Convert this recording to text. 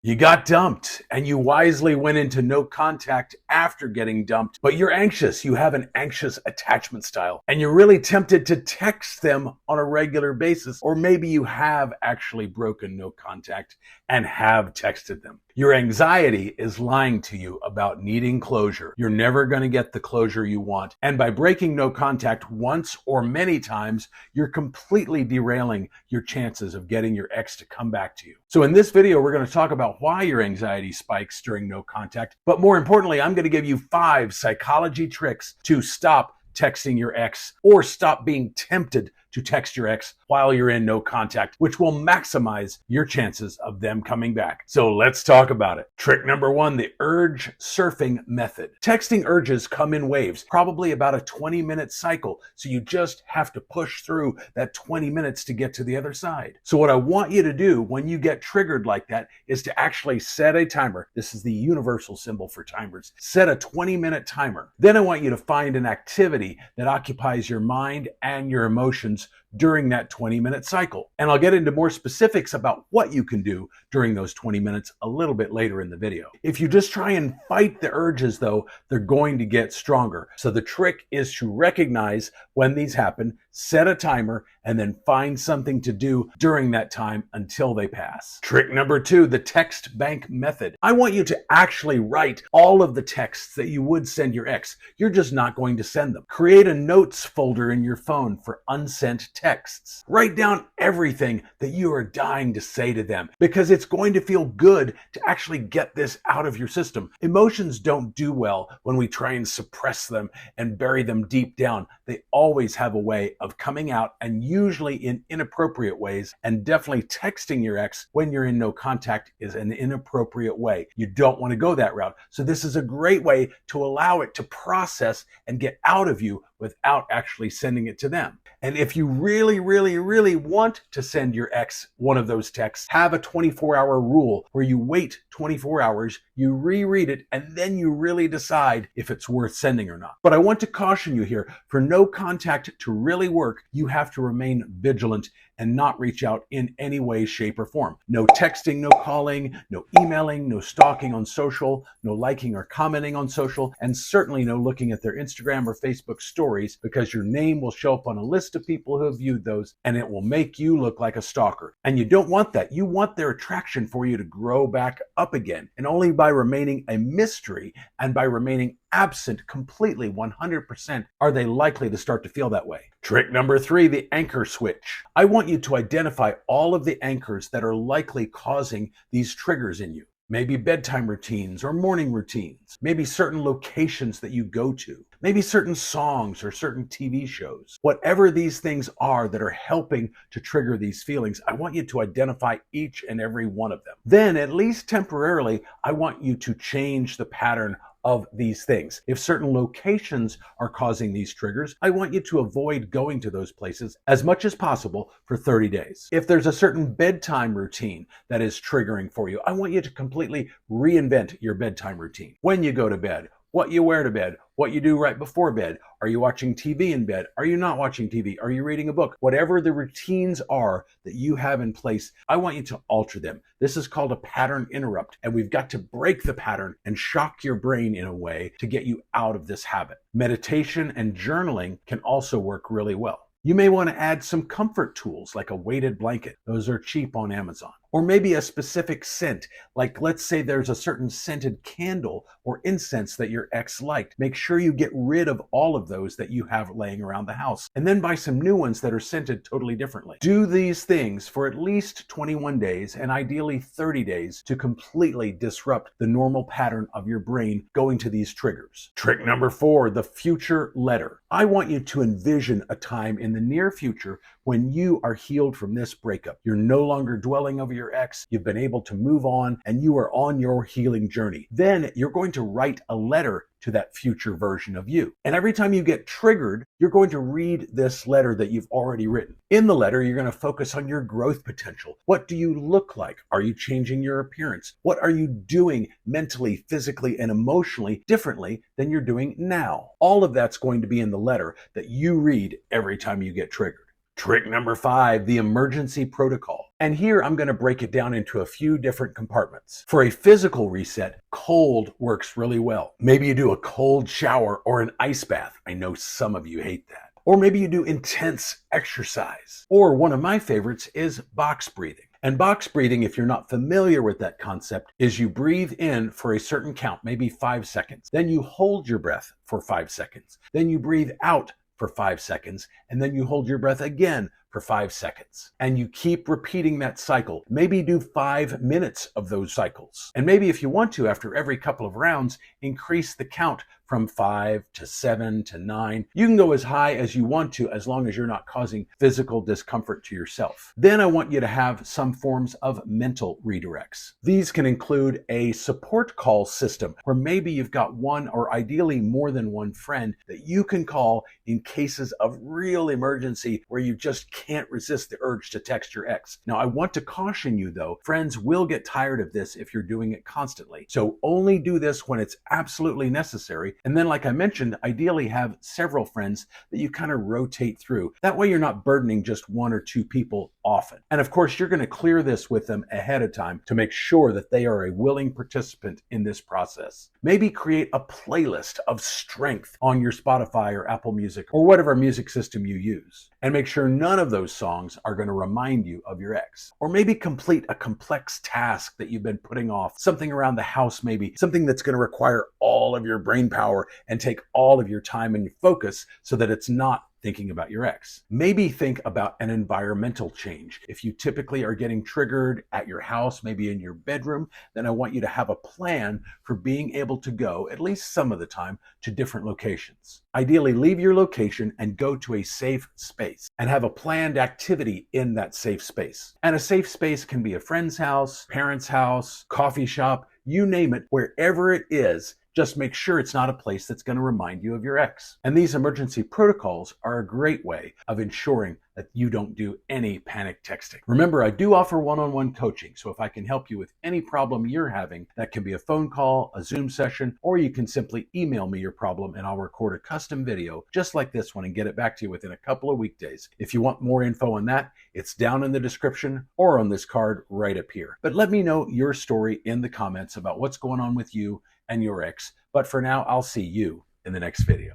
You got dumped and you wisely went into no contact after getting dumped, but you're anxious. You have an anxious attachment style and you're really tempted to text them on a regular basis. Or maybe you have actually broken no contact and have texted them. Your anxiety is lying to you about needing closure. You're never going to get the closure you want. And by breaking no contact once or many times, you're completely derailing your chances of getting your ex to come back to you. So in this video, we're going to talk about why your anxiety spikes during no contact. But more importantly, I'm going to give you 5 psychology tricks to stop texting your ex or stop being tempted to text your ex while you're in no contact, which will maximize your chances of them coming back. So let's talk about it. Trick number 1, the urge surfing method. Texting urges come in waves, probably about a 20-minute cycle. So you just have to push through that 20 minutes to get to the other side. So what I want you to do when you get triggered like that is to actually set a timer. This is the universal symbol for timers. Set a 20-minute timer. Then I want you to find an activity that occupies your mind and your emotions during that 20-minute cycle. And I'll get into more specifics about what you can do during those 20 minutes a little bit later in the video. If you just try and fight the urges though, they're going to get stronger. So the trick is to recognize when these happen, set a timer, and then find something to do during that time until they pass. Trick number 2, the text bank method. I want you to actually write all of the texts that you would send your ex. You're just not going to send them. Create a notes folder in your phone for unsent texts. Write down everything that you are dying to say to them because it's going to feel good to actually get this out of your system. Emotions don't do well when we try and suppress them and bury them deep down. They always have a way of coming out, and usually in inappropriate ways, and definitely texting your ex when you're in no contact is an inappropriate way. You don't want to go that route. So this is a great way to allow it to process and get out of you without actually sending it to them. And if you really, really, really want to send your ex one of those texts, have a 24-hour rule where you wait 24 hours, you reread it, and then you really decide if it's worth sending or not. But I want to caution you here, for no contact to really work, you have to remain vigilant and not reach out in any way, shape, or form. No texting, no calling, no emailing, no stalking on social, no liking or commenting on social, and certainly no looking at their Instagram or Facebook stories, because your name will show up on a list of people who have viewed those and it will make you look like a stalker. And you don't want that. You want their attraction for you to grow back up again. And only by remaining a mystery and by remaining absent completely 100% are they likely to start to feel that way. Trick number 3, the anchor switch. I want you to identify all of the anchors that are likely causing these triggers in you. Maybe bedtime routines or morning routines, maybe certain locations that you go to, maybe certain songs or certain TV shows. Whatever these things are that are helping to trigger these feelings, I want you to identify each and every one of them. Then, at least temporarily, I want you to change the pattern of these things. If certain locations are causing these triggers, I want you to avoid going to those places as much as possible for 30 days. If there's a certain bedtime routine that is triggering for you, I want you to completely reinvent your bedtime routine. When you go to bed, what you wear to bed, what you do right before bed. Are you watching TV in bed? Are you not watching TV? Are you reading a book? Whatever the routines are that you have in place, I want you to alter them. This is called a pattern interrupt, and we've got to break the pattern and shock your brain in a way to get you out of this habit. Meditation and journaling can also work really well. You may want to add some comfort tools like a weighted blanket. Those are cheap on Amazon. Or maybe a specific scent, like let's say there's a certain scented candle or incense that your ex liked. Make sure you get rid of all of those that you have laying around the house, and then buy some new ones that are scented totally differently. Do these things for at least 21 days and ideally 30 days to completely disrupt the normal pattern of your brain going to these triggers. Trick number 4, the future letter. I want you to envision a time in the near future when you are healed from this breakup. You're no longer dwelling over your ex, you've been able to move on, and you are on your healing journey. Then you're going to write a letter to that future version of you. And every time you get triggered, you're going to read this letter that you've already written. In the letter, you're going to focus on your growth potential. What do you look like? Are you changing your appearance? What are you doing mentally, physically, and emotionally differently than you're doing now? All of that's going to be in the letter that you read every time you get triggered. Trick number 5, the emergency protocol. And here I'm going to break it down into a few different compartments. For a physical reset, cold works really well. Maybe you do a cold shower or an ice bath. I know some of you hate that. Or maybe you do intense exercise. Or one of my favorites is box breathing. And box breathing, if you're not familiar with that concept, is you breathe in for a certain count, maybe 5 seconds. Then you hold your breath for 5 seconds. Then you breathe out for 5 seconds, and then you hold your breath again for 5 seconds. And you keep repeating that cycle. Maybe do 5 minutes of those cycles. And maybe if you want to, after every couple of rounds, increase the count from 5 to 7 to 9. You can go as high as you want to, as long as you're not causing physical discomfort to yourself. Then I want you to have some forms of mental redirects. These can include a support call system, where maybe you've got one or ideally more than one friend that you can call in cases of real emergency where you just can't resist the urge to text your ex. Now, I want to caution you though, friends will get tired of this if you're doing it constantly. So only do this when it's absolutely necessary. And then, like I mentioned, ideally have several friends that you kind of rotate through. That way you're not burdening just 1 or 2 people often. And of course, you're going to clear this with them ahead of time to make sure that they are a willing participant in this process. Maybe create a playlist of strength on your Spotify or Apple Music or whatever music system you use. And make sure none of those songs are going to remind you of your ex. Or maybe complete a complex task that you've been putting off, something around the house maybe, something that's going to require all of your brain power and take all of your time and your focus so that it's not thinking about your ex. Maybe think about an environmental change. If you typically are getting triggered at your house, maybe in your bedroom, then I want you to have a plan for being able to go, at least some of the time, to different locations. Ideally, leave your location and go to a safe space and have a planned activity in that safe space. And a safe space can be a friend's house, parent's house, coffee shop, you name it, wherever it is. Just make sure it's not a place that's going to remind you of your ex. And these emergency protocols are a great way of ensuring that you don't do any panic texting. Remember, I do offer one-on-one coaching, so if I can help you with any problem you're having, that can be a phone call, a Zoom session, or you can simply email me your problem and I'll record a custom video just like this one and get it back to you within a couple of weekdays. If you want more info on that, it's down in the description or on this card right up here. But let me know your story in the comments about what's going on with you and your ex. But for now, I'll see you in the next video.